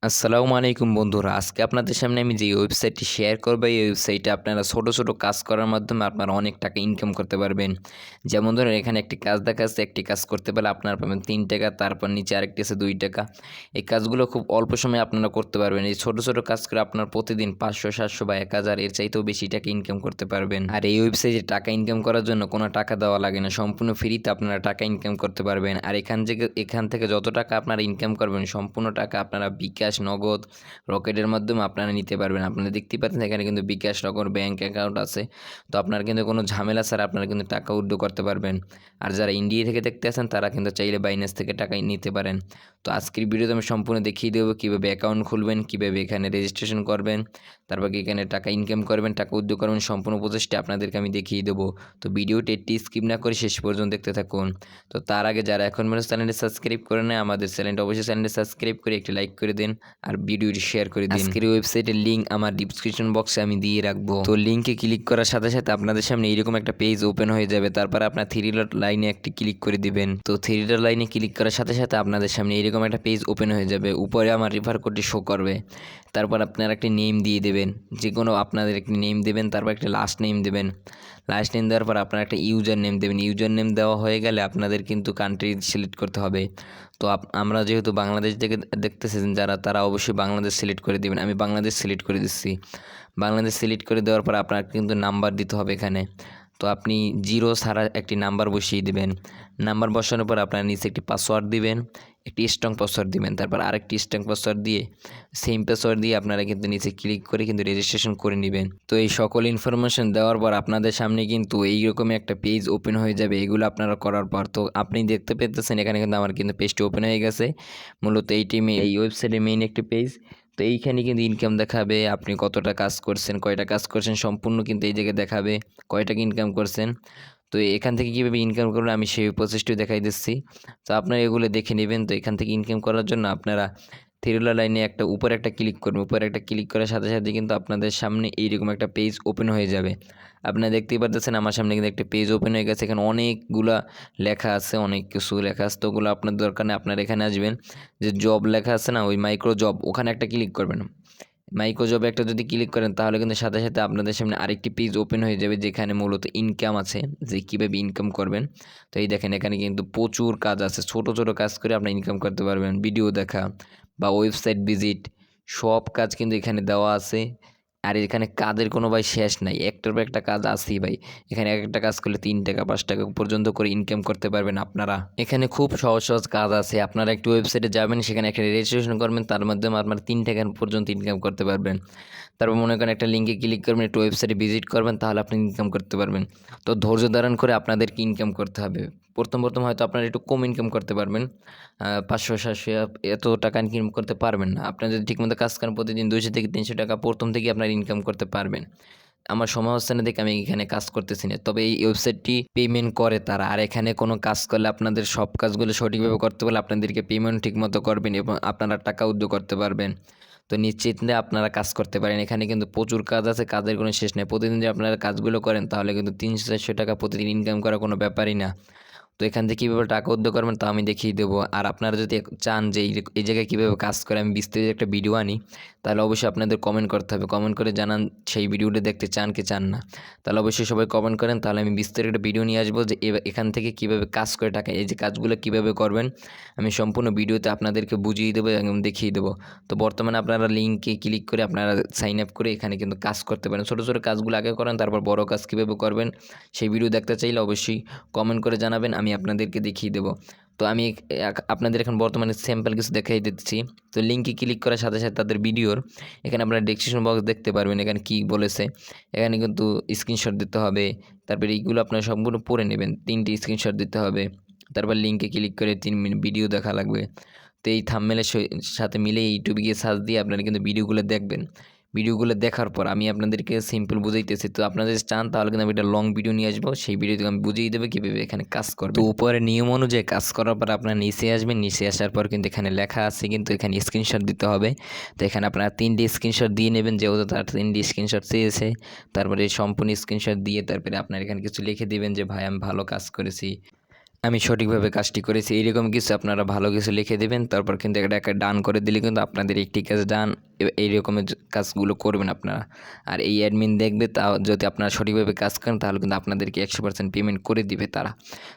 আসসালামু আলাইকুম বন্ধুরা, আজকে আপনাদের সামনে আমি যে ওয়েবসাইটটি শেয়ার করব, এই ওয়েবসাইটে আপনারা ছোট ছোট কাজ করার মাধ্যমে আপনারা অনেক টাকা ইনকাম করতে পারবেন। যেমন ধরুন, এখানে একটি কাজ দেখাচ্ছে, একটি কাজ করতে পারলে আপনারা পাবেন 3 টাকা, তারপর নিচে আরেকটি আছে 2 টাকা। এই কাজগুলো খুব অল্প সময়ে আপনারা করতে পারবেন। এই ছোট ছোট কাজ করে আপনার প্রতিদিন 500, 700 বা 1000 এর চাইতেও বেশি টাকা ইনকাম করতে পারবেন। আর এই ওয়েবসাইটে টাকা ইনকাম করার জন্য কোনো টাকা দেওয়া লাগে না, সম্পূর্ণ ফ্রিতে আপনারা টাকা ইনকাম করতে পারবেন। আর এখান থেকে যত টাকা আপনারা ইনকাম করবেন, সম্পূর্ণ টাকা আপনারা বিকাশ, নগদ, রকেটের মাধ্যমে আপনারা নিতে পারবেন। আপনারা দেখতেই পাচ্ছেন এখানে কিন্তু বিকাশ, নগদ ব্যাংক অ্যাকাউন্ট আছে। তো আপনারা কিন্তু কোনো ঝামেলা ছাড়া আপনারা কিন্তু টাকা উইথড্র করতে পারবেন। আর যারা ইন্ডিয়া থেকে দেখতে আসেন তারা কিন্তু চাইলে বাইন্যান্স থেকে টাকা নিতে পারেন। তো আজকের ভিডিওতে আমি সম্পূর্ণ দেখিয়ে দেবো কীভাবে অ্যাকাউন্ট খুলবেন, কীভাবে এখানে রেজিস্ট্রেশন করবেন, তারপর এখানে টাকা ইনকাম করবেন, টাকা উইথড্র করবেন। সম্পূর্ণ প্রসেসটা আপনাদেরকে আমি দেখিয়ে দেবো। তো ভিডিওটি একটি স্কিপ না করে শেষ পর্যন্ত দেখতে থাকুন। তো তার আগে যারা এখন পর্যন্ত চ্যানেলটি সাবস্ক্রাইব করে নেয়, আমাদের চ্যানেলটা অবশ্যই চ্যানেলটি সাবস্ক্রাইব করে একটি লাইক করে দিন আর ভিডিওটি শেয়ার করে দিন। আজকের ওয়েবসাইটের লিঙ্ক আমার ডিসক্রিপশন বক্সে আমি দিয়ে রাখবো। তো লিঙ্কে ক্লিক করার সাথে সাথে আপনাদের সামনে এইরকম একটা পেজ ওপেন হয়ে যাবে। তারপর আপনার 3 ডট লাইনে একটি ক্লিক করে দিবেন। তো 3 ডট লাইনে ক্লিক করার সাথে সাথে আপনাদের সামনে এইরকম একটা পেজ ওপেন হয়ে যাবে। উপরে আমার রেফার কোডটি শো করবে। তারপর আপনারা একটি নেম দিয়ে দেবেন, যে কোনো আপনাদের একটি নেম দেবেন, তারপর একটা লাস্ট নেম দেবেন। লাস্ট নেম দেওয়ার পর আপনারা একটা ইউজার নেম দেবেন। ইউজার নেম দেওয়া হয়ে গেলে আপনাদের কিন্তু কান্ট্রি সিলেক্ট করতে হবে। তো আমরা যেহেতু বাংলাদেশ থেকে দেখতেছেন যারা, তারা অবশ্যই বাংলাদেশ সিলেক্ট করে দেবেন। আমি বাংলাদেশ সিলেক্ট করে দিচ্ছি। বাংলাদেশ সিলেক্ট করে দেওয়ার পর আপনার কিন্তু নাম্বার দিতে হবে এখানে। তো আপনি 0 ছাড়া একটি নাম্বার বসিয়ে দিবেন। নাম্বার বসানোর পর আপনার নিচে একটি পাসওয়ার্ড দিবেন, একটি স্ট্রং পাসওয়ার্ড দিবেন, তারপর আরেকটি স্ট্রং পাসওয়ার্ড দিয়ে সেম পাসওয়ার্ড দিয়ে আপনারা কিন্তু নিচে ক্লিক করে কিন্তু রেজিস্ট্রেশন করে নেবেন। তো এই সকল ইনফরমেশন দেওয়ার পর আপনাদের সামনে কিন্তু এইরকমই একটা পেজ ওপেন হয়ে যাবে। এগুলো আপনারা করার পর তো আপনি দেখতে পেতেছেন এখানে কিন্তু আমার কিন্তু পেজটি ওপেন হয়ে গেছে। মূলত এই ওয়েবসাইটের মেইন একটি পেজ। তো এইখানে কিন্তু ইনকাম দেখাবে, আপনি কতটা কাজ করছেন, কয়টা কাজ করছেন, সম্পূর্ণ কিন্তু এই জায়গায় দেখাবে কয় টাকা ইনকাম করছেন। তো এখান থেকে কীভাবে ইনকাম করবেন আমি সেই প্রসেসটিও দেখাই দিচ্ছি। তো আপনারা এগুলো দেখে নেবেন। তো এখান থেকে ইনকাম করার জন্য আপনারা থ্রিলার লাইনে একটা উপরে একটা ক্লিক করবেন। উপরে একটা ক্লিক করার সাথে সাথে কিন্তু আপনাদের সামনে এইরকম একটা পেজ ওপেন হয়ে যাবে। আপনারা দেখতেই পাচ্ছেন আমার সামনে কিন্তু একটা পেজ ওপেন হয়ে গেছে। এখানে অনেকগুলা লেখা আছে, অনেক কিছু লেখা আছে। তো ওগুলো আপনার দরকার নেই। আপনারা এখানে আসবেন, যে জব লেখা আছে না, ওই মাইক্রো জব, ওখানে একটা ক্লিক করবেন। মাইক্রো জবে একটা যদি ক্লিক করেন তাহলে কিন্তু সাথে সাথে আপনাদের সামনে আরেকটি পেজ ওপেন হয়ে যাবে, যেখানে মূলত ইনকাম আছে, যে কীভাবে ইনকাম করবেন। তো এই দেখেন এখানে কিন্তু প্রচুর কাজ আছে। ছোট ছোট কাজ করে আপনি ইনকাম করতে পারবেন। ভিডিও দেখা বা ওয়েবসাইট ভিজিট, সব কাজ কিন্তু এখানে দেওয়া আছে। আর এখানে কাজের কোনো ভাই শেষ নাই, একটার পর একটা কাজ আছেই ভাই। এখানে এক একটা কাজ করলে 3 টাকা 5 টাকা পর্যন্ত করে ইনকাম করতে পারবেন আপনারা। এখানে খুব সহজ সহজ কাজ আছে। আপনারা একটু ওয়েবসাইটে যাবেন, সেখানে একটা রেজিস্ট্রেশন করবেন, তার মাধ্যমে আপনার 3 টাকা পর্যন্ত ইনকাম করতে পারবেন। তারপর মনে করেন একটা লিঙ্কে ক্লিক করবেন, একটু ওয়েবসাইটে ভিজিট করবেন, তাহলে আপনি ইনকাম করতে পারবেন। তো ধৈর্য ধারণ করে আপনাদেরকে ইনকাম করতে হবে। প্রথম হয়তো আপনারা একটু কম ইনকাম করতে পারবেন, 500, 700 এত টাকা ইনকাম করতে পারবেন না। আপনারা যদি ঠিকমতো কাজ করেন, প্রতিদিন 200 থেকে 300 টাকা প্রথম থেকেই আপনারা ইনকাম করতে পারবেন। আমার সময় হচ্ছে না দেখে আমি এখানে কাজ করতেছি না। তবে এই ওয়েবসাইটটি পেমেন্ট করে তারা। আর এখানে কোনো কাজ করলে আপনাদের সব কাজগুলো সঠিকভাবে করতে পারলে আপনাদেরকে পেমেন্ট ঠিকমতো করবেন এবং আপনারা টাকা উইথড্র করতে পারবেন। তো নিশ্চিন্তে আপনারা কাজ করতে পারেন। এখানে কিন্তু প্রচুর কাজ আছে, কাজের কোনো শেষ নেই। প্রতিদিন যদি আপনারা কাজগুলো করেন তাহলে কিন্তু 300, 400 টাকা প্রতিদিন ইনকাম করা কোনো ব্যাপারই না। তো এখান থেকে কীভাবে টাকা উদ্যোগ করবেন তা আমি দেখিয়ে দেবো। আর আপনারা যদি চান যে এই জায়গায় কীভাবে কাজ করে আমি বিস্তারিত একটা ভিডিও আনি, তাহলে অবশ্যই আপনাদের কমেন্ট করতে হবে। কমেন্ট করে জানান সেই ভিডিওটা দেখতে চান কি চান না। তাহলে অবশ্যই সবাই কমেন্ট করেন, তাহলে আমি বিস্তারিত একটা ভিডিও নিয়ে আসবো যে এখান থেকে কীভাবে কাজ করে টাকা, এই যে কাজগুলো কীভাবে করবেন আমি সম্পূর্ণ ভিডিওতে আপনাদেরকে বুঝিয়ে দেবো এবং দেখিয়ে দেবো। তো বর্তমানে আপনারা লিঙ্কে ক্লিক করে আপনারা সাইন আপ করে এখানে কিন্তু কাজ করতে পারেন। ছোটো ছোটো কাজগুলো আগে করেন, তারপর বড় কাজ কীভাবে করবেন সেই ভিডিও দেখতে চাইলে অবশ্যই কমেন্ট করে জানাবেন, আমি আপনাদেরকে দেখিয়ে দেবো। তো আমি আপনাদের এখন বর্তমানে স্যাম্পল কিছু দেখাই দিচ্ছি। তো লিঙ্কে ক্লিক করার সাথে সাথে তাদের ভিডিওর এখানে আপনারা ডেসক্রিপশন বক্স দেখতে পারবেন এখানে কী বলেছে। এখানে কিন্তু স্ক্রিনশট দিতে হবে। তারপরে এইগুলো আপনারা সম্পূর্ণ পড়ে নেবেন। 3টি স্ক্রিনশট দিতে হবে। তারপর লিঙ্কে ক্লিক করে 3 মিনিট ভিডিও দেখা লাগবে। তো এই থাম্বনেলের সাথে মিলে ইউটিউবে গিয়ে সার্চ দিয়ে আপনারা কিন্তু ভিডিওগুলো দেখবেন। ভিডিওগুলো দেখার পর আমি আপনাদেরকে সিম্পল বুঝাইতেছি। তো আপনারা যদি চান তাহলে কিন্তু আমি একটা লং ভিডিও নিয়ে আসবো, সেই ভিডিওতে আমি বুঝিয়ে দেবো কীভাবে এখানে কাজ করবে। তো উপরে নিয়ম অনুযায়ী কাজ করার পর আপনারা নিচে আসবেন। নিচে আসার পর কিন্তু এখানে লেখা আছে, কিন্তু এখানে স্ক্রিনশট দিতে হবে। তো এখানে আপনারা 3টি স্ক্রিনশট দিয়ে নেবেন, যেহেতু তার 3টি স্ক্রিনশট চেয়েছে। তারপরে সম্পূর্ণ স্ক্রিনশট দিয়ে তারপরে আপনার এখানে কিছু লিখে দিবেন যে ভাই আমি ভালো কাজ করেছি, আমি সঠিকভাবে কাজটি করেছি। এইরকম কিছু আপনারা ভালো কিছু লিখে দেবেন। তারপর কিন্তু একটা ডান করে দিলে কিন্তু আপনাদের একটি কাজ ডান। এই রকমের কাজগুলো করবেন আপনারা। আর এই অ্যাডমিন দেখবে যদি আপনারা সঠিকভাবে কাজ করেন তাহলে কিন্তু আপনাদেরকে 100% পেমেন্ট করে দিবে তারা।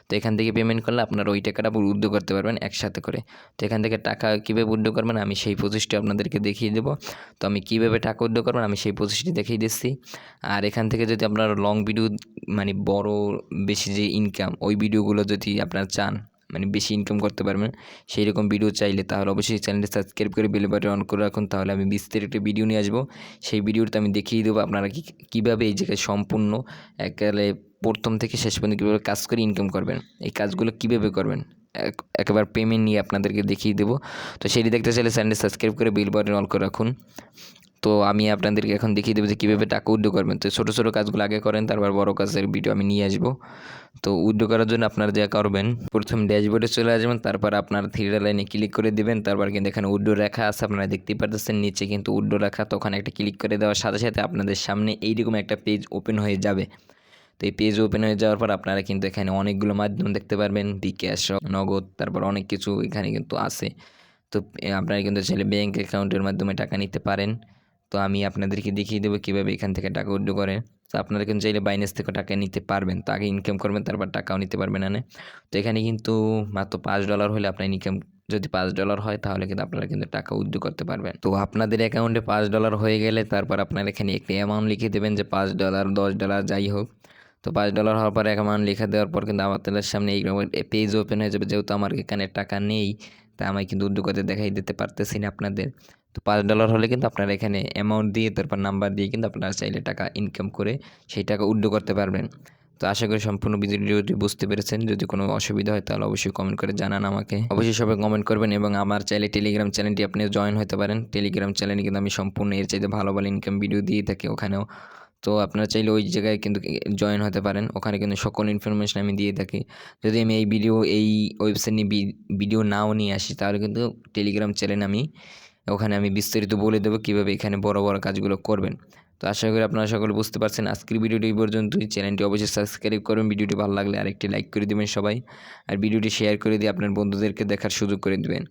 তো এখান থেকে পেমেন্ট করলে আপনারা ওই টাকাটা আবার উইথড্র করতে পারবেন একসাথে করে। তো এখান থেকে টাকা কীভাবে উইথড্র করবেন আমি সেই প্রসেসটি আপনাদেরকে দেখিয়ে দেবো। তো আমি কীভাবে টাকা উইথড্র করবেন আমি সেই প্রসেসটি দেখিয়ে দিচ্ছি। আর এখান থেকে যদি আপনারা লং ভিডিও মানে বড় বেশি যে ইনকাম ওই ভিডিওগুলো যদি আপনারা চান মানে বেশি ইনকাম করতে পারবেন সেই রকম ভিডিও চাইলে তাহলে অবশ্যই চ্যানেলটি সাবস্ক্রাইব করে বেল বাটন অন করে রাখুন। তাহলে আমি বিস্তারিত একটা ভিডিও নিয়ে আসবো। সেই ভিডিওতে আমি দেখিয়ে দেবো আপনারা কীভাবে এই জায়গায় সম্পূর্ণ একেবারে প্রথম থেকে শেষ পর্যন্ত কীভাবে কাজ করে ইনকাম করবেন, এই কাজগুলো কীভাবে করবেন একেবারে পেমেন্ট নিয়ে আপনাদেরকে দেখিয়ে দেবো। তো সেটি দেখতে চাইলে চ্যানেলটি সাবস্ক্রাইব করে বেল বাটন অন করে রাখুন। তো আমি আপনাদেরকে এখন দেখিয়ে দেবো যে কীভাবে টাকা উইথড্র করবেন। তো ছোটো ছোটো কাজগুলো আগে করেন, তারপর বড় কাজের ভিডিও আমি নিয়ে আসবো। তো উইথড্র করার জন্য আপনারা যা করবেন প্রথম ড্যাশবোর্ডে চলে আসবেন, তারপর আপনার থ্রি লাইনে ক্লিক করে দেবেন। তারপর কিন্তু এখানে উইথড্র লেখা আছে, আপনারা দেখতেই পাচ্ছেন নিচে কিন্তু উইথড্র লেখা। তো ওখানে একটা ক্লিক করে দেওয়ার সাথে সাথে আপনাদের সামনে এইরকম একটা পেজ ওপেন হয়ে যাবে। তো এই পেজ ওপেন হয়ে যাওয়ার পর আপনারা কিন্তু এখানে অনেকগুলো মাধ্যম দেখতে পারবেন, বিকাশ, নগদ, তারপর অনেক কিছু এখানে কিন্তু আছে। তো আপনারা কিন্তু চাইলে ব্যাঙ্ক অ্যাকাউন্টের মাধ্যমে টাকা নিতে পারেন। তো আমি আপনাদেরকে দেখিয়ে দেবো কীভাবে এখান থেকে টাকা উইথড্র করে। তো আপনারা কিন্তু চাইলে বাইন্যান্স থেকে টাকা নিতে পারবেন। তো আগে ইনকাম করবেন, তারপর টাকাও নিতে পারবেন এখানে। তো এখানে কিন্তু মাত্র $5 হলে আপনার ইনকাম যদি $5 হয় তাহলে কিন্তু আপনারা কিন্তু টাকা উইথড্র করতে পারবেন। তো আপনাদের অ্যাকাউন্টে $5 হয়ে গেলে তারপর আপনারা এখানে একটি অ্যামাউন্ট লিখে দেবেন যে $5, $10 যাই হোক। তো $5 হওয়ার পর অ্যামাউন্ট লিখে দেওয়ার পর কিন্তু আপনাদের সামনে এইরকম পেজ ওপেন হয়ে যাবে। যেহেতু আমার এখানে টাকা নেই তাই আমি কিন্তু উইথড্র করতে দেখাই দিতে পারতেছি না আপনাদের। তো $5 হলে কিন্তু আপনারা এখানে অ্যামাউন্ট দিয়ে তারপর নাম্বার দিয়ে কিন্তু আপনারা চাইলে টাকা ইনকাম করে সেই টাকা উইথড্র করতে পারবেন। তো আশা করি সম্পূর্ণ ভিডিওটি বুঝতে পেরেছেন। যদি কোনো অসুবিধা হয় তাহলে অবশ্যই কমেন্ট করে জানান আমাকে। অবশ্যই সবাই কমেন্ট করবেন এবং আমার চাইলে টেলিগ্রাম চ্যানেলটি আপনি জয়েন হতে পারেন। টেলিগ্রাম চ্যানেলে কিন্তু আমি সম্পূর্ণ এর চাইতে ভালো ভালো ইনকাম ভিডিও দিয়ে থাকি ওখানেও। তো আপনারা চাইলে ওই জায়গায় কিন্তু জয়েন হতে পারেন। ওখানে কিন্তু সকল ইনফরমেশন আমি দিয়ে থাকি। যদি আমি এই ওয়েবসাইট নিয়ে ভিডিও নাও নিয়ে আসি তাহলে কিন্তু টেলিগ্রাম চ্যানেলে ওখানে আমি বিস্তারিত বলে দেবো কীভাবে এখানে বড় বড় কাজগুলো করবেন। তো আশা করি আপনারা সকলে বুঝতে পারছেন। আজকের ভিডিওটি এই পর্যন্তই। চ্যানেলটি অবশ্যই সাবস্ক্রাইব করবেন। ভিডিওটি ভালো লাগলে আরেকটি লাইক করে দেবেন সবাই। আর ভিডিওটি শেয়ার করে দিয়ে আপনার বন্ধুদেরকে দেখার সুযোগ করে দেবেন।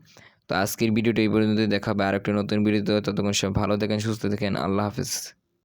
তো আজকের ভিডিওটি এই পর্যন্তই। দেখা হবে আরেকটা নতুন ভিডিওতে। ততক্ষণ সব ভালো থাকেন, সুস্থ থাকেন। আল্লাহ হাফেজ।